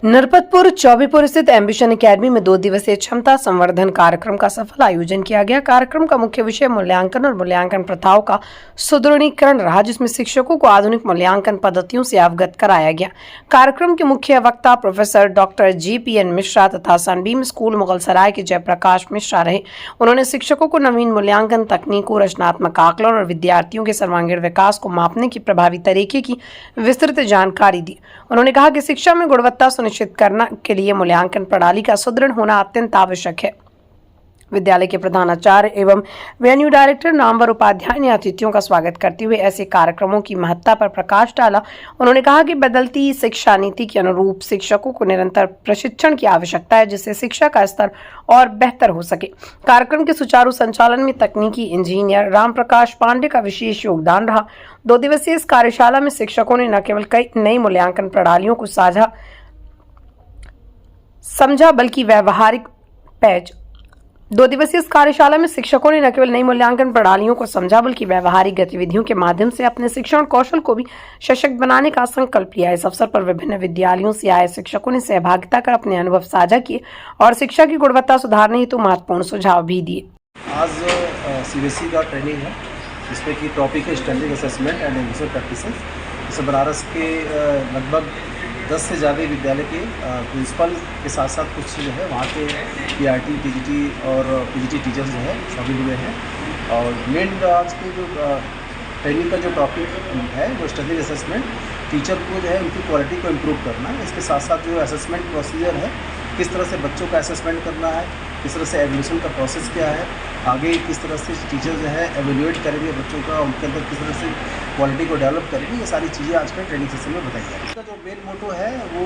नरपतपुर चौबीपुर स्थित ambition academy में 2 दिवसीय क्षमता संवर्धन कार्यक्रम का सफल आयोजन किया गया। कार्यक्रम का मुख्य विषय मूल्यांकन और मूल्यांकन प्रथाओं का सुदृढ़ीकरण रहा, जिसमें शिक्षकों को आधुनिक मूल्यांकन पद्धतियों से अवगत कराया गया। कार्यक्रम के मुख्य वक्ता प्रोफेसर डॉक्टर GPN मिश्रा तथा सनबीम स्कूल मुगलसराय के जयप्रकाश मिश्रा रहे। उन्होंने शिक्षकों को नवीन मूल्यांकन तकनीकों, रचनात्मक आकलन और विद्यार्थियों के सर्वांगीण विकास को मापने की प्रभावी तरीके की विस्तृत जानकारी दी। उन्होंने कहा कि शिक्षा में गुणवत्ता सुनिश्चित करने के लिए मूल्यांकन प्रणाली का सुदृढ़ होना अत्यंत आवश्यक है। विद्यालय के प्रधानाचार्य एवं वेन्यू डायरेक्टर नामवर उपाध्याय ने अतिथियों का स्वागत करते हुए ऐसे कार्यक्रमों की महत्ता पर प्रकाश डाला। उन्होंने कहा कि बदलती शिक्षा नीति के अनुरूप शिक्षकों को निरंतर प्रशिक्षण की आवश्यकता है, जिससे शिक्षा का स्तर और बेहतर हो सके। कार्यक्रम के सुचारू संचालन में तकनीकी इंजीनियर राम प्रकाश पांडे का विशेष योगदान रहा। 2 दिवसीय इस कार्यशाला में शिक्षकों ने न केवल कई नई मूल्यांकन प्रणालियों को समझा बल्कि व्यावहारिक पैच 2 दिवसीय इस कार्यशाला में शिक्षकों ने न केवल नई मूल्यांकन प्रणालियों को समझा बल्कि व्यावहारिक गतिविधियों के माध्यम से अपने शिक्षण कौशल को भी सशक्त बनाने का संकल्प लिया। इस अवसर पर विभिन्न विद्यालयों से आए शिक्षकों ने सहभागिता कर अपने अनुभव साझा किए और शिक्षा की गुणवत्ता सुधारने हेतु महत्वपूर्ण सुझाव भी दिए। आज CBSE का ट्रेनिंग है, जिसमें कि टॉपिक है standing assessment and exam practices. जैसे बनारस के लगभग 10 से ज़्यादा विद्यालय के प्रिंसिपल के साथ साथ कुछ जो है वहाँ के PRT, TGT और PGT टीचर्स जो है शामिल हुए हैं। और मेन आज के जो ट्रेनिंग का जो टॉपिक है वो स्टैंडिंग असेसमेंट, टीचर को जो है उनकी क्वालिटी को इम्प्रूव करना है। इसके साथ साथ जो असेसमेंट प्रोसीजर है, किस तरह से बच्चों का असेसमेंट करना है, किस तरह से एडमिशन का प्रोसेस क्या है, आगे किस तरह से टीचर जो है एवेल्यूएट करेंगे बच्चों का, उनके अंदर किस तरह से क्वालिटी को डेवलप करेंगे, ये सारी चीज़ें आज के ट्रेनिंग सेशन में बताई जाएगी। इसका जो मेन मोटो है वो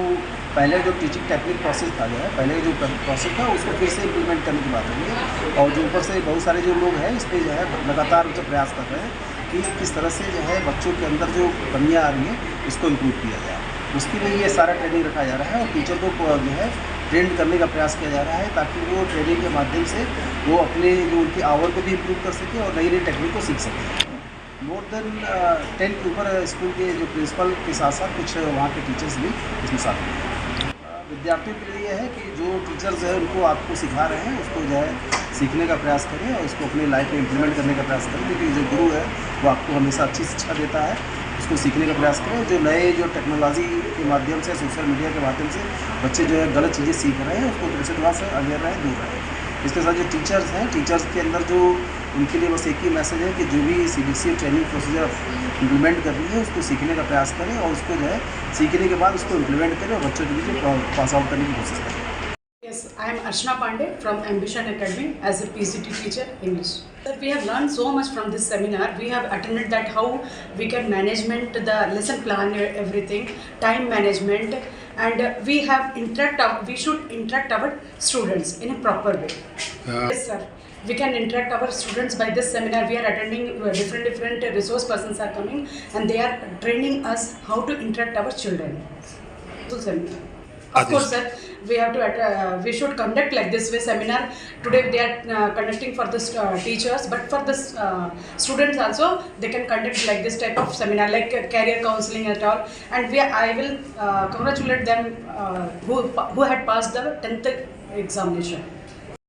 पहले जो टीचिंग टेक्निक प्रोसेस था जो है, पहले जो प्रोसेस था उसको फिर से इम्प्लीमेंट करने की बात होगी। और जो ऊपर से बहुत सारे जो लोग हैं इस पर जो है लगातार उनसे प्रयास कर रहे हैं कि किस तरह से जो है बच्चों के अंदर जो कमियाँ आ रही हैं इसको इम्प्रूव किया जाए। उसके लिए ये सारा ट्रेनिंग रखा जा रहा है और टीचर को जो है ट्रेंड करने का प्रयास किया जा रहा है, ताकि वो ट्रेनिंग के माध्यम से वो अपने जो उनकी आवर को भी इम्प्रूव कर सके और नई नई टेक्निक को सीख सके। मोर देन 10 के ऊपर स्कूल के जो प्रिंसिपल के साथ साथ कुछ वहाँ के टीचर्स भी इसमें शामिल हैं। विद्यार्थियों के लिए है कि जो टीचर्स है उनको आपको सिखा रहे हैं उसको जो है सीखने का प्रयास करें और उसको अपनी लाइफ में इम्प्लीमेंट करने का प्रयास करें, क्योंकि जो गुरु है वो आपको हमेशा अच्छी शिक्षा देता है। उसको सीखने का प्रयास करें। जो नए जो टेक्नोलॉजी के माध्यम से, सोशल मीडिया के माध्यम से बच्चे जो है गलत चीज़ें सीख रहे हैं, उसको दूसरे क्लास से अवेयर रहें, दूर रहें। इसके साथ जो टीचर्स हैं, टीचर्स के अंदर जो उनके लिए बस एक ही मैसेज है कि जो भी CBSE ट्रेनिंग प्रोसीजर इम्प्लीमेंट कर रही है उसको सीखने का प्रयास करें और उसको जो है सीखने के बाद उसको इम्प्लीमेंट करें और बच्चों के लिए पास आउट करने की कोशिश करें। Yes, I am Archana Pandey from Ambition Academy as a PCT teacher English. Sir, we have learned so much from this seminar. We have attended that how we can management the lesson plan, everything, time management, and we should interact our students in a proper way. Yes, sir. We can interact our students by this seminar. We are attending different resource persons are coming and they are training us how to interact our children. So, seminar. Of course, sir. We should conduct like this way seminar. Today they are conducting for the teachers, but for the students also they can conduct like this type of seminar, like career counseling and all. And I will congratulate them who had passed the 10th examination.